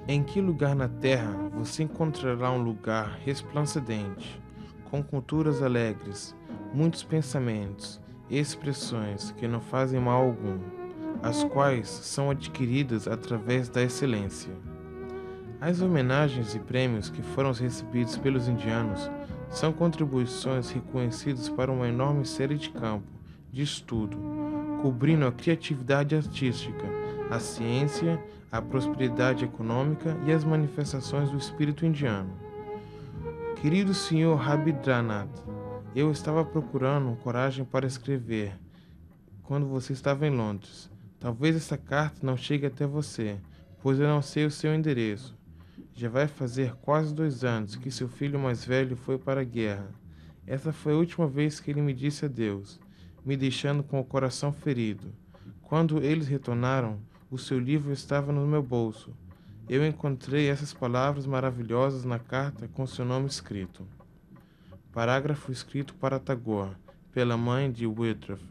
Em que lugar na terra você encontrará um lugar resplandecente, com culturas alegres, muitos pensamentos e expressões que não fazem mal algum, as quais são adquiridas através da excelência? As homenagens e prêmios que foram recebidos pelos indianos são contribuições reconhecidas para uma enorme série de campos de estudo, cobrindo a criatividade artística, a ciência, a prosperidade econômica e as manifestações do espírito indiano. Querido Sr. Rabindranath, eu estava procurando coragem para escrever quando você estava em Londres. Talvez essa carta não chegue até você, pois eu não sei o seu endereço. Já vai fazer quase 2 anos que seu filho mais velho foi para a guerra. Essa foi a última vez que ele me disse adeus, me deixando com o coração ferido. Quando eles retornaram, o seu livro estava no meu bolso. Eu encontrei essas palavras maravilhosas na carta com seu nome escrito. Parágrafo escrito para Tagore, pela mãe de Whitfield,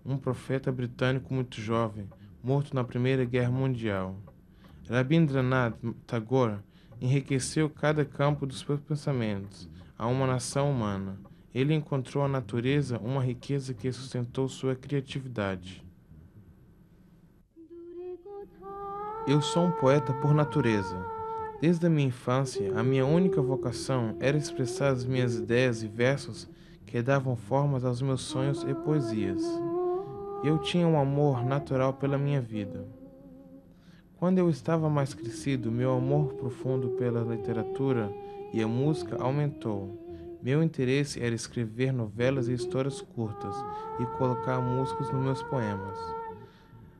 um profeta britânico muito jovem, morto na Primeira Guerra Mundial. Rabindranath Tagore enriqueceu cada campo dos seus pensamentos a uma nação humana. Ele encontrou na natureza uma riqueza que sustentou sua criatividade. Eu sou um poeta por natureza. Desde a minha infância, a minha única vocação era expressar as minhas ideias e versos que davam formas aos meus sonhos e poesias. Eu tinha um amor natural pela minha vida. Quando eu estava mais crescido, meu amor profundo pela literatura e a música aumentou. Meu interesse era escrever novelas e histórias curtas e colocar músicas nos meus poemas.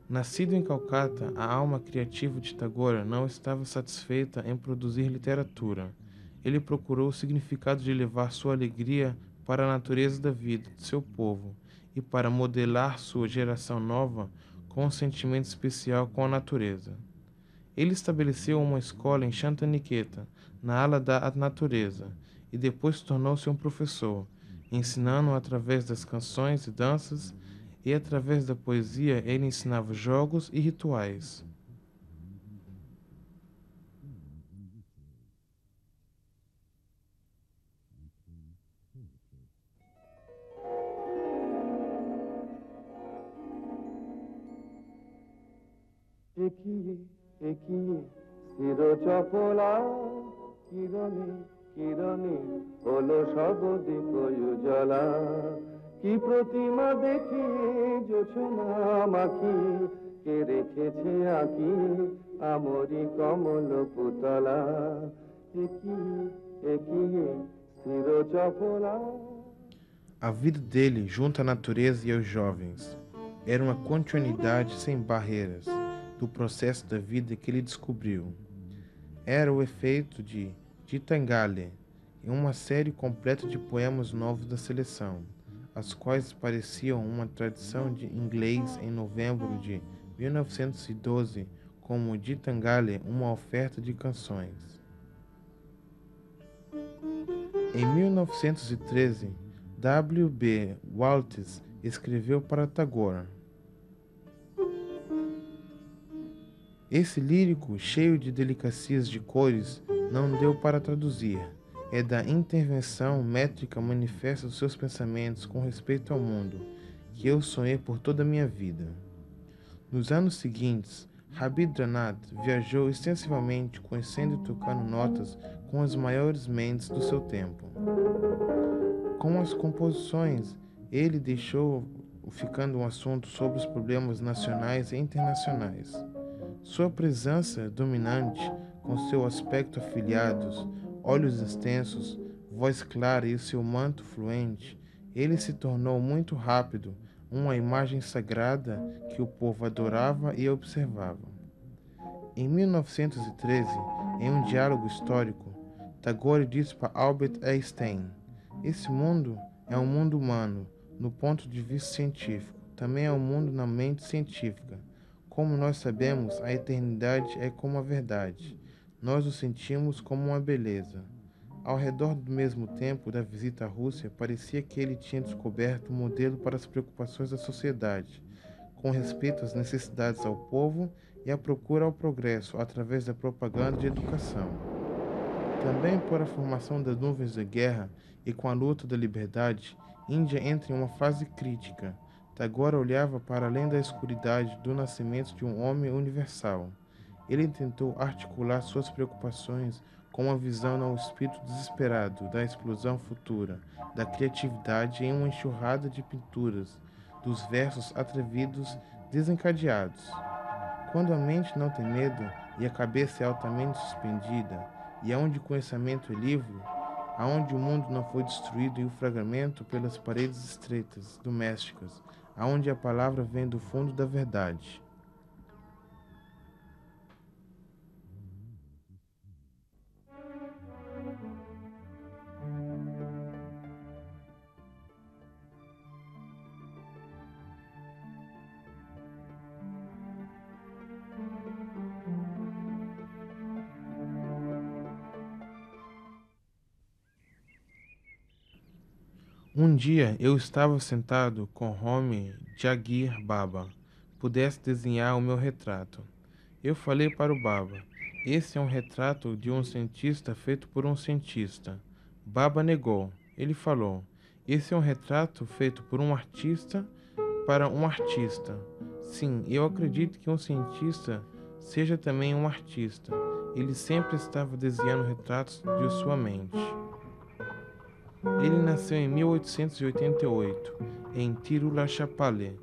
Nascido em Calcata, a alma criativa de Tagore não estava satisfeita em produzir literatura. Ele procurou o significado de levar sua alegria para a natureza da vida de seu povo e para modelar sua geração nova com um sentimento especial com a natureza. Ele estabeleceu uma escola em Shantaniketa, na ala da natureza, e depois tornou-se um professor, ensinando através das canções e danças, e através da poesia ele ensinava jogos e rituais. একিয়ে একিয়ে চিরচপলা কিরণে কিরণে হলো সব দিক উজালা কি প্রতিমা দেখি জোছনা মাখি কে রেখেছে আঁকি আমরি কমল পুতলা একিয়ে একিয়ে চিরচপলা. A vida dele junto à natureza e aos jovens era uma continuidade sem barreiras do processo da vida que ele descobriu. Era o efeito de Gitangale, em uma série completa de poemas novos da seleção, as quais pareciam uma tradição de inglês em novembro de 1912, como Gitangale, uma oferta de canções. Em 1913, W. B. Waltz escreveu para Tagore. Esse lírico, cheio de delicacias de cores, não deu para traduzir. É da intervenção métrica manifesta os seus pensamentos com respeito ao mundo, que eu sonhei por toda a minha vida. Nos anos seguintes, Rabindranath viajou extensivamente, conhecendo e tocando notas com as maiores mentes do seu tempo. Com as composições, ele deixou ficando um assunto sobre os problemas nacionais e internacionais. Sua presença dominante, com seu aspecto afiliados, olhos extensos, voz clara e o seu manto fluente, ele se tornou muito rápido uma imagem sagrada que o povo adorava e observava. Em 1913, em um diálogo histórico, Tagore disse para Albert Einstein: esse mundo é um mundo humano, no ponto de vista científico, também é um mundo na mente científica. Como nós sabemos, a eternidade é como a verdade. Nós o sentimos como uma beleza. Ao redor do mesmo tempo da visita à Rússia, parecia que ele tinha descoberto um modelo para as preocupações da sociedade, com respeito às necessidades ao povo e a procura ao progresso através da propaganda de educação. Também por a formação das nuvens da guerra e com a luta da liberdade, Índia entra em uma fase crítica. Tagore olhava para além da escuridade do nascimento de um homem universal. Ele tentou articular suas preocupações com uma visão ao espírito desesperado da explosão futura, da criatividade em uma enxurrada de pinturas, dos versos atrevidos desencadeados. Quando a mente não tem medo e a cabeça é altamente suspendida, e aonde o conhecimento é livre, aonde o mundo não foi destruído e o fragmento pelas paredes estreitas, domésticas, aonde a palavra vem do fundo da verdade. Um dia eu estava sentado com Homi Jagir Baba. Pudesse desenhar o meu retrato. Eu falei para o Baba: esse é um retrato de um cientista feito por um cientista. Baba negou. Ele falou: esse é um retrato feito por um artista para um artista. Sim, eu acredito que um cientista seja também um artista. Ele sempre estava desenhando retratos de sua mente. Ele nasceu em 1888, em Tirulachapalli.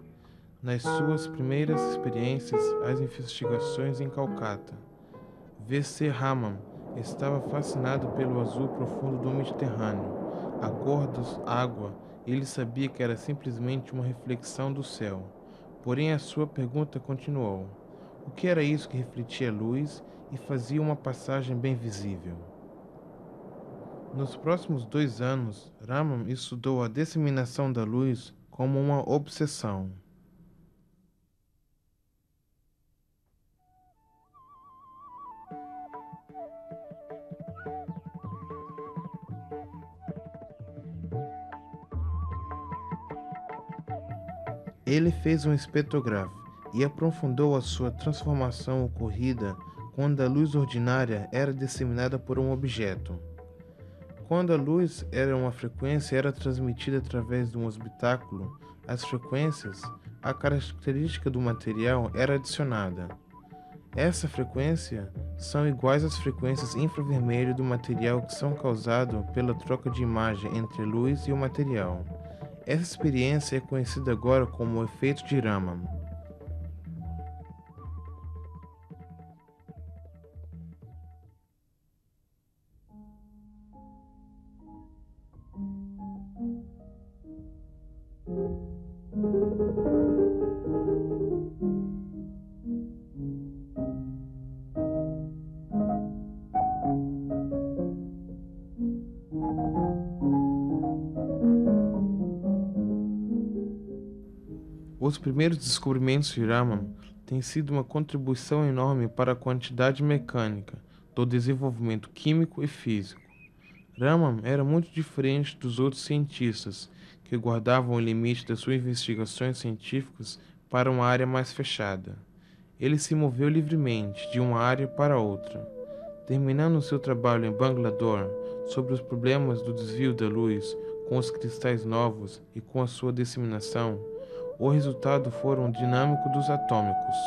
Nas suas primeiras experiências, as investigações em Calcata, V.C. Raman estava fascinado pelo azul profundo do Mediterrâneo. A cor da água, ele sabia que era simplesmente uma reflexão do céu. Porém, a sua pergunta continuou: o que era isso que refletia a luz e fazia uma passagem bem visível? Nos próximos 2 anos, Raman estudou a disseminação da luz como uma obsessão. Ele fez um espectrograma e aprofundou a sua transformação ocorrida quando a luz ordinária era disseminada por um objeto. Quando a luz era uma frequência era transmitida através de um habitáculo, as frequências, a característica do material era adicionada. Essa frequência são iguais às frequências infravermelho do material que são causadas pela troca de imagem entre a luz e o material. Essa experiência é conhecida agora como o efeito de Raman. Os primeiros descobrimentos de Raman têm sido uma contribuição enorme para a quantidade mecânica do desenvolvimento químico e físico. Raman era muito diferente dos outros cientistas, que guardavam o limite das suas investigações científicas para uma área mais fechada. Ele se moveu livremente de uma área para outra. Terminando seu trabalho em Bangalore sobre os problemas do desvio da luz com os cristais novos e com a sua disseminação, o resultado foi um dinâmico dos atômicos.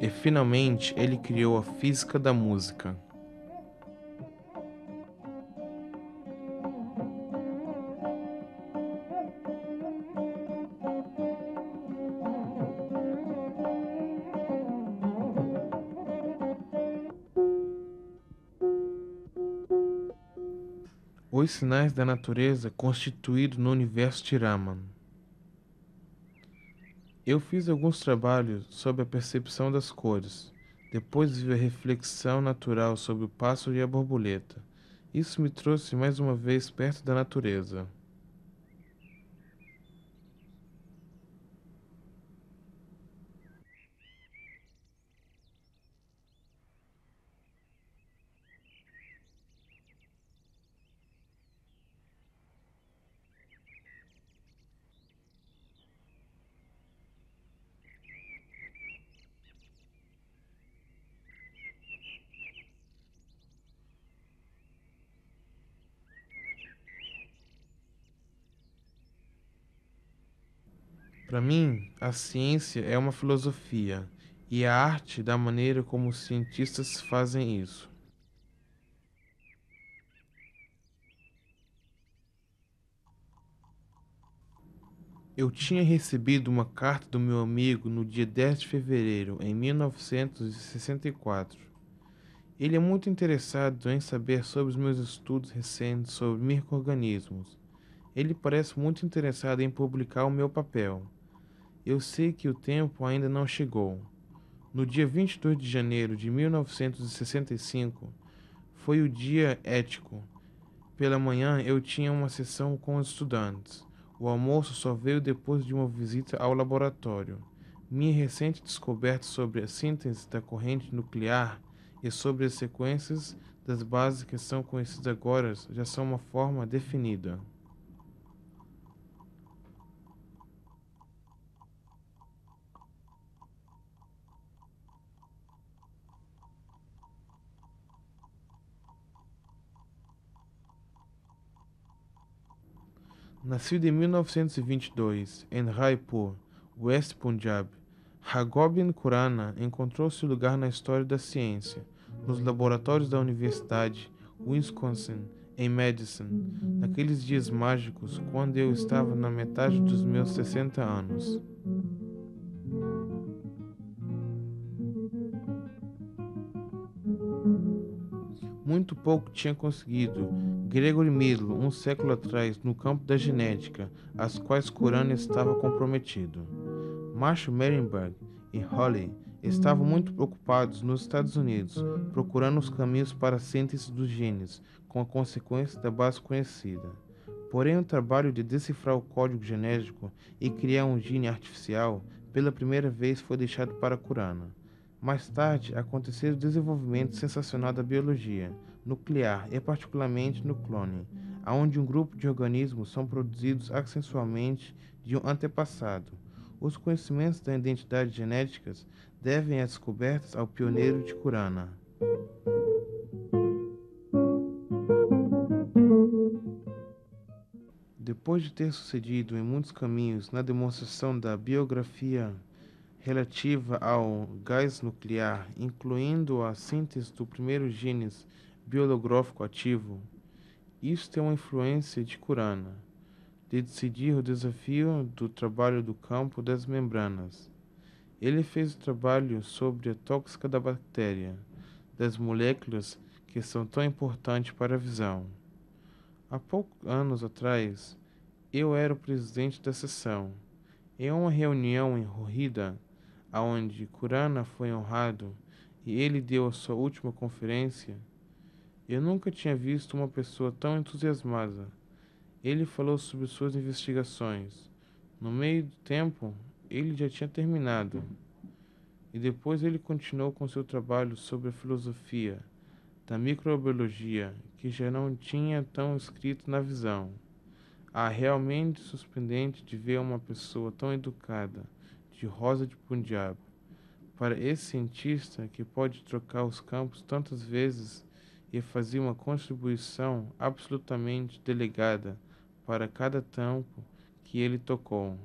E finalmente ele criou a física da música. Os sinais da natureza constituídos no universo de Raman. Eu fiz alguns trabalhos sobre a percepção das cores. Depois veio a reflexão natural sobre o pássaro e a borboleta. Isso me trouxe mais uma vez perto da natureza. Para mim, a ciência é uma filosofia e a arte da maneira como os cientistas fazem isso. Eu tinha recebido uma carta do meu amigo no dia 10 de fevereiro, em 1964. Ele é muito interessado em saber sobre os meus estudos recentes sobre micro-organismos. Ele parece muito interessado em publicar o meu papel. Eu sei que o tempo ainda não chegou. No dia 22 de janeiro de 1965, foi o dia ético. Pela manhã eu tinha uma sessão com os estudantes. O almoço só veio depois de uma visita ao laboratório. Minha recente descoberta sobre a síntese da corrente nuclear e sobre as sequências das bases que são conhecidas agora já são uma forma definida. Nascido em 1922 em Raipur, West Punjab, Raghuram Khurana encontrou seu lugar na história da ciência, nos laboratórios da Universidade Wisconsin, em Madison, naqueles dias mágicos quando eu estava na metade dos meus 60 anos. Muito pouco tinha conseguido Gregory Mendel um século atrás no campo da genética, às quais Khurana estava comprometido. Marshall Mehrenberg e Hawley estavam muito preocupados nos Estados Unidos, procurando os caminhos para a síntese dos genes, com a consequência da base conhecida. Porém, o trabalho de decifrar o código genético e criar um gene artificial pela primeira vez foi deixado para Khurana. Mais tarde, aconteceu o desenvolvimento sensacional da biologia nuclear e particularmente no clone, onde um grupo de organismos são produzidos assensualmente de um antepassado. Os conhecimentos da identidade genética devem as descobertas ao pioneiro de Khurana. Depois de ter sucedido em muitos caminhos na demonstração da biografia relativa ao gás nuclear, incluindo a síntese do primeiro gene biológico ativo, isso tem uma influência de Khurana, de decidir o desafio do trabalho do campo das membranas. Ele fez o trabalho sobre a tóxica da bactéria, das moléculas que são tão importantes para a visão. Há poucos anos atrás, eu era o presidente da sessão. Em uma reunião em Horrida, aonde Khurana foi honrado e ele deu a sua última conferência, eu nunca tinha visto uma pessoa tão entusiasmada. Ele falou sobre suas investigações. No meio do tempo, ele já tinha terminado. E depois ele continuou com seu trabalho sobre a filosofia da microbiologia, que já não tinha tão escrito na visão. Realmente surpreendente de ver uma pessoa tão educada, de Rosa de Punjab. Para esse cientista que pode trocar os campos tantas vezes e fazer uma contribuição absolutamente delegada para cada campo que ele tocou.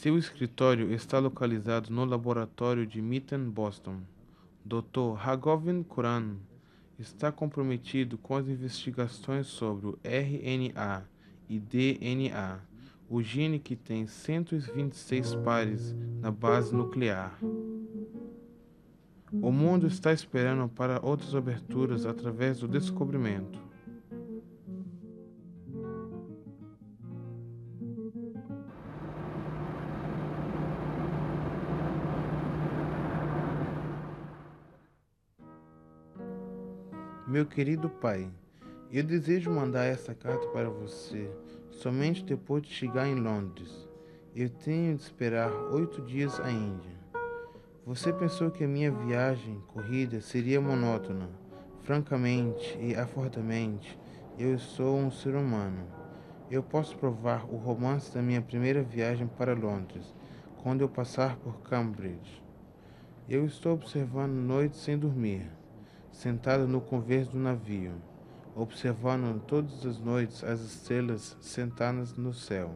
Seu escritório está localizado no laboratório de Mitten, Boston. Dr. Raghuram Khurana está comprometido com as investigações sobre o RNA e DNA, o gene que tem 126 pares na base nuclear. O mundo está esperando para outras aberturas através do descobrimento. Meu querido pai, eu desejo mandar essa carta para você somente depois de chegar em Londres. Eu tenho de esperar 8 dias ainda. Você pensou que a minha viagem corrida seria monótona? Francamente e afortunadamente, eu sou um ser humano. Eu posso provar o romance da minha primeira viagem para Londres, quando eu passar por Cambridge. Eu estou observando noites sem dormir, sentado no convés do navio, observando todas as noites as estrelas sentadas no céu.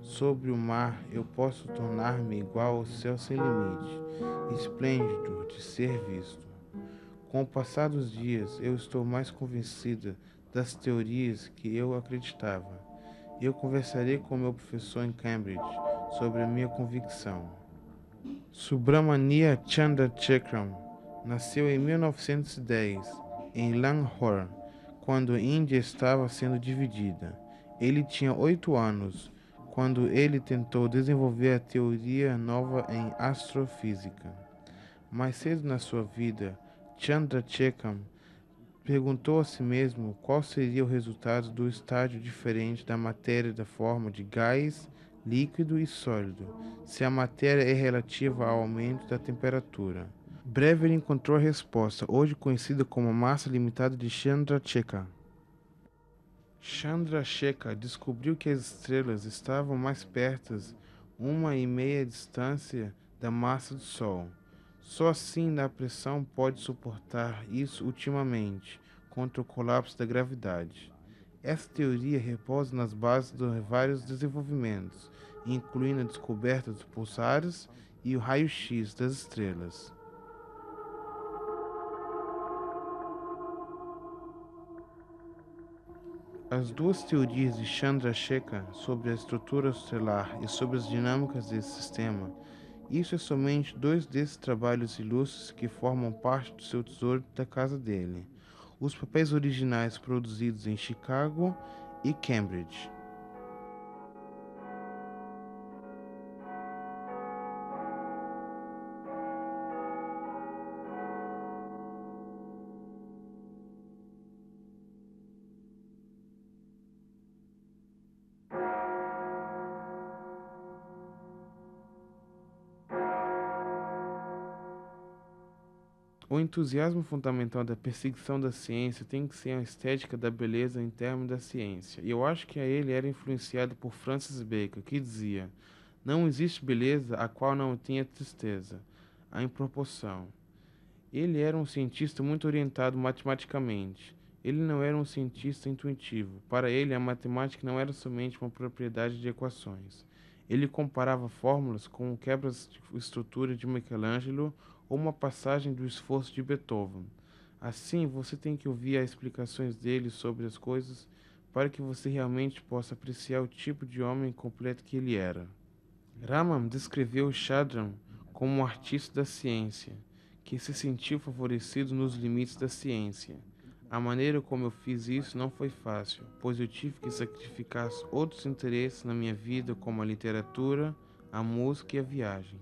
Sobre o mar eu posso tornar-me igual ao céu sem limite, esplêndido de ser visto. Com o passar dos dias, eu estou mais convencida das teorias que eu acreditava. Eu conversarei com meu professor em Cambridge sobre a minha convicção. Subramania Chandrasekaran nasceu em 1910 em Lahore, quando a Índia estava sendo dividida. Ele tinha 8 anos quando ele tentou desenvolver a teoria nova em astrofísica. Mais cedo na sua vida, Chandrasekaran perguntou a si mesmo qual seria o resultado do estágio diferente da matéria da forma de gás, líquido e sólido, se a matéria é relativa ao aumento da temperatura. Breve ele encontrou a resposta, hoje conhecida como a massa limitada de Chandrasekhar. Chandrasekhar descobriu que as estrelas estavam mais perto 1,5 distância da massa do Sol. Só assim a pressão pode suportar isso ultimamente contra o colapso da gravidade. Essa teoria repousa nas bases de vários desenvolvimentos, incluindo a descoberta dos pulsares e o raio-x das estrelas. As duas teorias de Chandrasekhar sobre a estrutura estelar e sobre as dinâmicas desse sistema, isso é somente 2 desses trabalhos ilustres que formam parte do seu tesouro da casa dele. Os papéis originais produzidos em Chicago e Cambridge. O entusiasmo fundamental da perseguição da ciência tem que ser a estética da beleza em termos da ciência. E eu acho que ele era influenciado por Francis Bacon, que dizia: não existe beleza a qual não tenha tristeza, a improporção. Ele era um cientista muito orientado matematicamente. Ele não era um cientista intuitivo. Para ele, a matemática não era somente uma propriedade de equações. Ele comparava fórmulas com quebras de estrutura de Michelangelo ou uma passagem do esforço de Beethoven. Assim, você tem que ouvir as explicações dele sobre as coisas para que você realmente possa apreciar o tipo de homem completo que ele era. Raman descreveu Chandran como um artista da ciência, que se sentiu favorecido nos limites da ciência. A maneira como eu fiz isso não foi fácil, pois eu tive que sacrificar outros interesses na minha vida, como a literatura, a música e a viagem.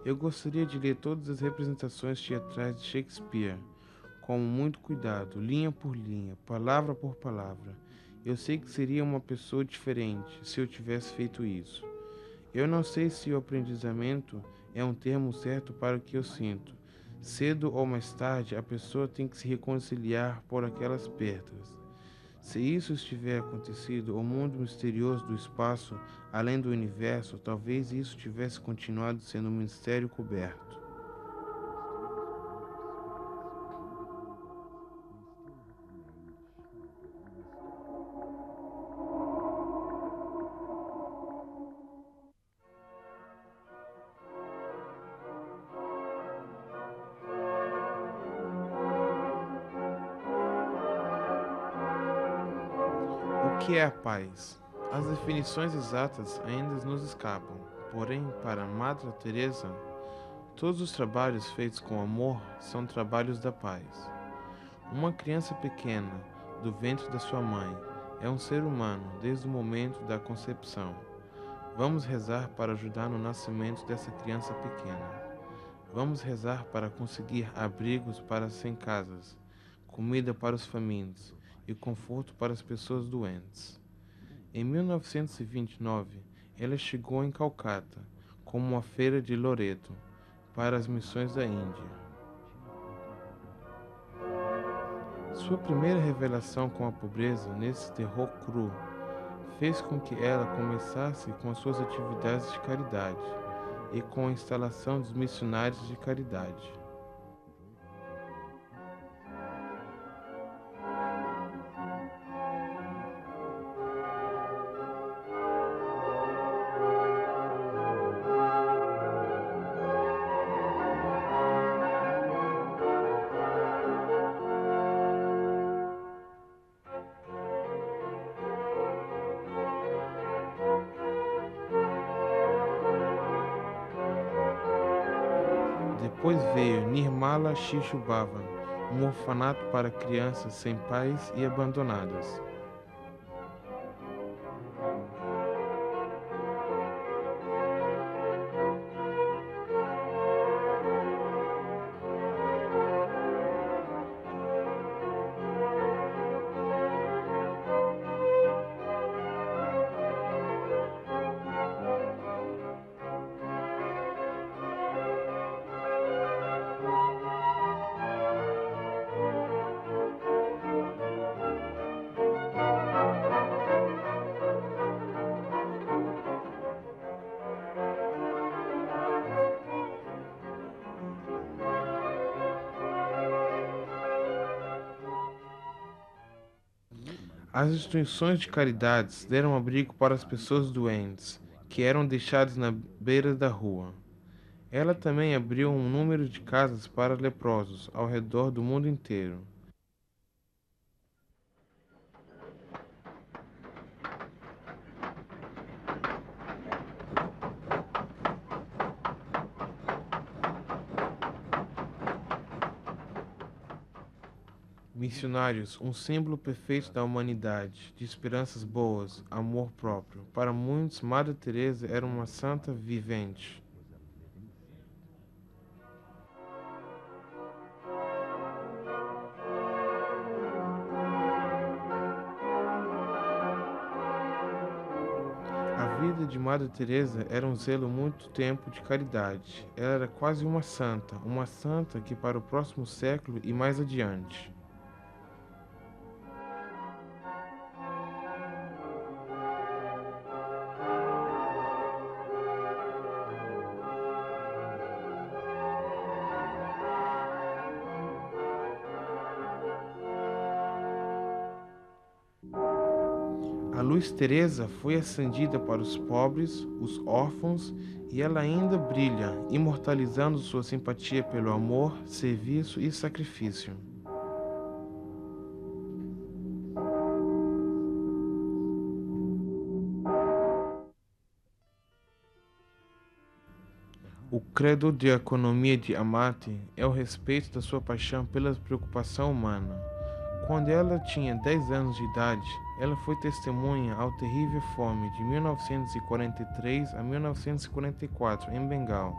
Eu gostaria de ler todas as representações teatrais de Shakespeare, com muito cuidado, linha por linha, palavra por palavra. Eu sei que seria uma pessoa diferente se eu tivesse feito isso. Eu não sei se o aprendizamento é um termo certo para o que eu sinto. Cedo ou mais tarde, a pessoa tem que se reconciliar por aquelas perdas. Se isso estiver acontecido, o mundo misterioso do espaço, além do universo, talvez isso tivesse continuado sendo um mistério coberto. que é a paz? As definições exatas ainda nos escapam, porém, para Madre Teresa, todos os trabalhos feitos com amor são trabalhos da paz. Uma criança pequena, do ventre da sua mãe, é um ser humano desde o momento da concepção. Vamos rezar para ajudar no nascimento dessa criança pequena. Vamos rezar para conseguir abrigos para as sem-casas, comida para os famintos e conforto para as pessoas doentes. Em 1929, ela chegou em Calcata, como uma feira de Loreto, para as missões da Índia. Sua primeira revelação com a pobreza nesse terror cru fez com que ela começasse com suas atividades de caridade e com a instalação dos missionários de caridade. Depois veio Nirmala Shishu Bhavan, um orfanato para crianças sem pais e abandonadas. As instituições de caridades deram abrigo para as pessoas doentes, que eram deixadas na beira da rua. Ela também abriu um número de casas para leprosos ao redor do mundo inteiro. Missionários, um símbolo perfeito da humanidade, de esperanças boas, amor próprio. Para muitos, Madre Teresa era uma santa vivente. A vida de Madre Teresa era um zelo muito tempo de caridade. Ela era quase uma santa que para o próximo século e mais adiante. A luz Teresa foi acendida para os pobres, os órfãos, e ela ainda brilha, imortalizando sua simpatia pelo amor, serviço e sacrifício. O credo de economia de Amati é o respeito da sua paixão pela preocupação humana. Quando ela tinha 10 anos de idade, ela foi testemunha ao terrível fome de 1943 a 1944 em Bengal.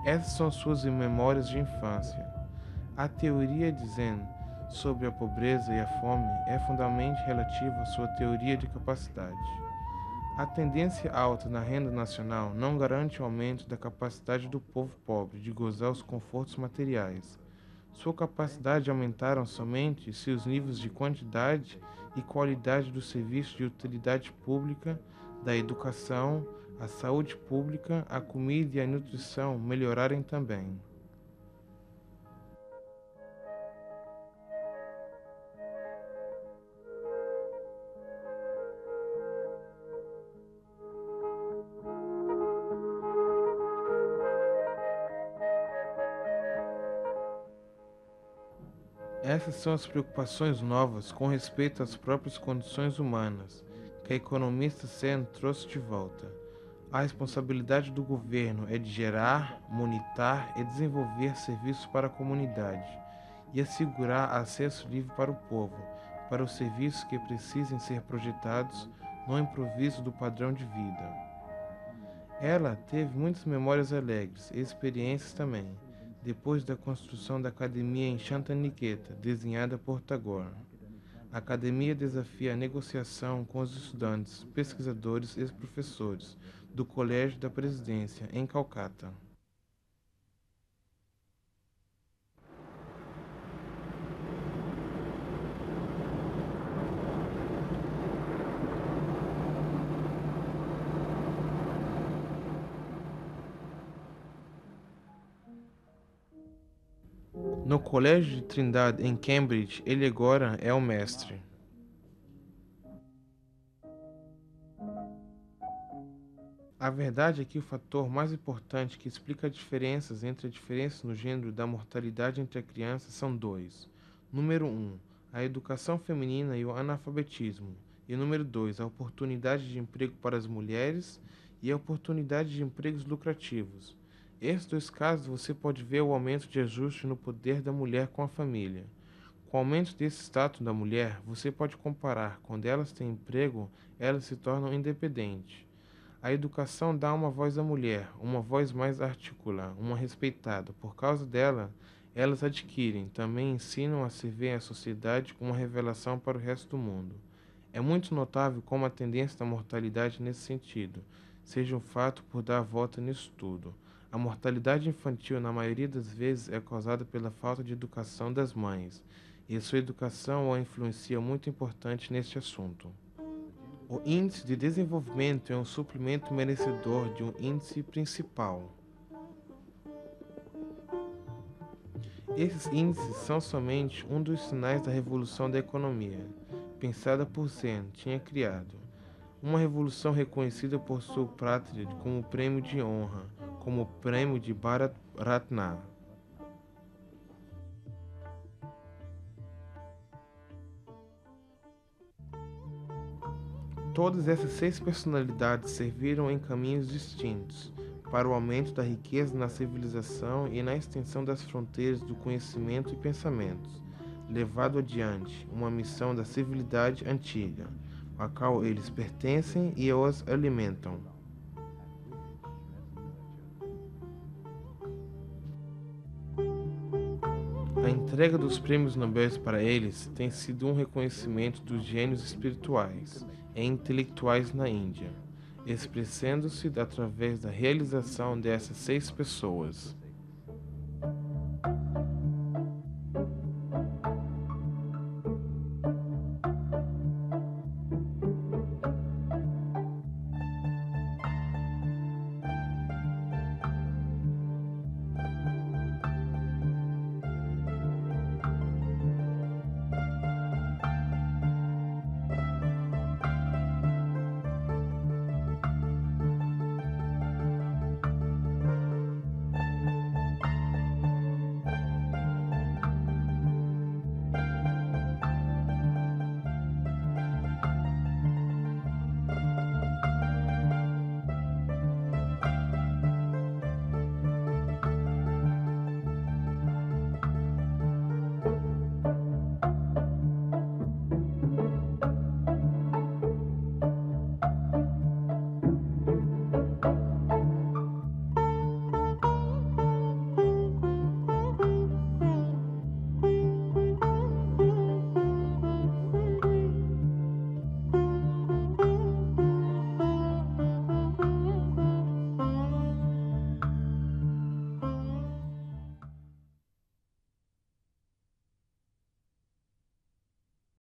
Essas são suas memórias de infância. A teoria de Zen sobre a pobreza e a fome é fundamentalmente relativa à sua teoria de capacidade. A tendência alta na renda nacional não garante o aumento da capacidade do povo pobre de gozar os confortos materiais. Sua capacidade aumentaram somente se os níveis de quantidade e qualidade do serviço de utilidade pública, da educação, a saúde pública, a comida e a nutrição melhorarem também. Essas são as preocupações novas com respeito às próprias condições humanas, que a economista Sen trouxe de volta. A responsabilidade do governo é de gerar, monitorar e desenvolver serviços para a comunidade e assegurar acesso livre para o povo, para os serviços que precisem ser projetados no improviso do padrão de vida. Ela teve muitas memórias alegres e experiências também, depois da construção da academia em Shantaniketa, desenhada por Tagore. A academia desafia a negociação com os estudantes, pesquisadores e professores do Colégio da Presidência, em Calcata. No Colégio de Trindade, em Cambridge, ele agora é o mestre. A verdade é que o fator mais importante que explica as diferenças no gênero da mortalidade entre as crianças são dois. Número 1, a educação feminina e o analfabetismo. E número 2, a oportunidade de emprego para as mulheres e a oportunidade de empregos lucrativos. Esses dois casos você pode ver o aumento de ajuste no poder da mulher com a família. Com o aumento desse status da mulher, você pode comparar, quando elas têm emprego, elas se tornam independentes. A educação dá uma voz à mulher, uma voz mais articulada, uma respeitada. Por causa dela, elas adquirem, também ensinam a servir a sociedade como uma revelação para o resto do mundo. É muito notável como a tendência da mortalidade nesse sentido seja um fato por dar a volta nisso tudo. A mortalidade infantil, na maioria das vezes, é causada pela falta de educação das mães, e sua educação é uma influência muito importante neste assunto. O índice de desenvolvimento é um suplemento merecedor de um índice principal. Esses índices são somente um dos sinais da revolução da economia, pensada por Sen, tinha criado. Uma revolução reconhecida por sua pátria como prêmio de honra, como o prêmio de Bharat Ratna. Todas essas 6 personalidades serviram em caminhos distintos para o aumento da riqueza na civilização e na extensão das fronteiras do conhecimento e pensamentos, levado adiante uma missão da civilidade antiga, a qual eles pertencem e os alimentam. A entrega dos prêmios Nobel para eles tem sido um reconhecimento dos gênios espirituais e intelectuais na Índia, expressando-se através da realização dessas 6 pessoas.